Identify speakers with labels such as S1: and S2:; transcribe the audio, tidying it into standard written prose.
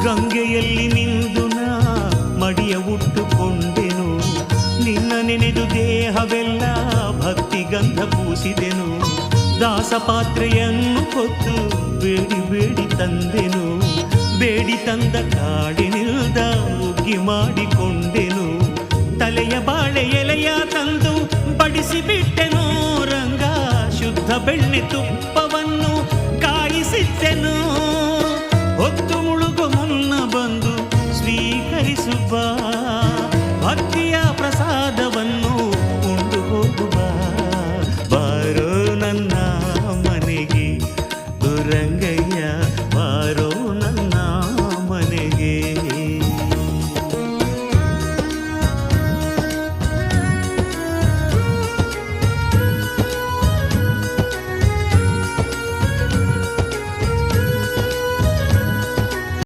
S1: ಗಂಗೆಯಲ್ಲಿ ನಿಂದು ನಾ ಮಡಿಯ ಉಟ್ಟುಕೊಂಡೆನು, ನಿನ್ನ ನೆನೆದು ದೇಹವೆಲ್ಲ ಭಕ್ತಿ ಗಂಧ ಪೂಸಿದೆನು. ದಾಸಪಾತ್ರೆಯನ್ನು ಹೊತ್ತು ಬೇಡಿ ಬೇಡಿ ತಂದೆನು, ಬೇಡಿ ತಂದ ಕಾಡಿನಿಲ್ದ ಉಗ್ಗಿ ಮಾಡಿಕೊಂಡೆನು. ತಲೆಯ ಬಾಳೆ ಎಲೆಯ ತಂದು ಬಡಿಸಿ ಬಿಟ್ಟೆನು ರಂಗ, ಶುದ್ಧ ಬೆಣ್ಣೆ ತುಪ್ಪವನ್ನು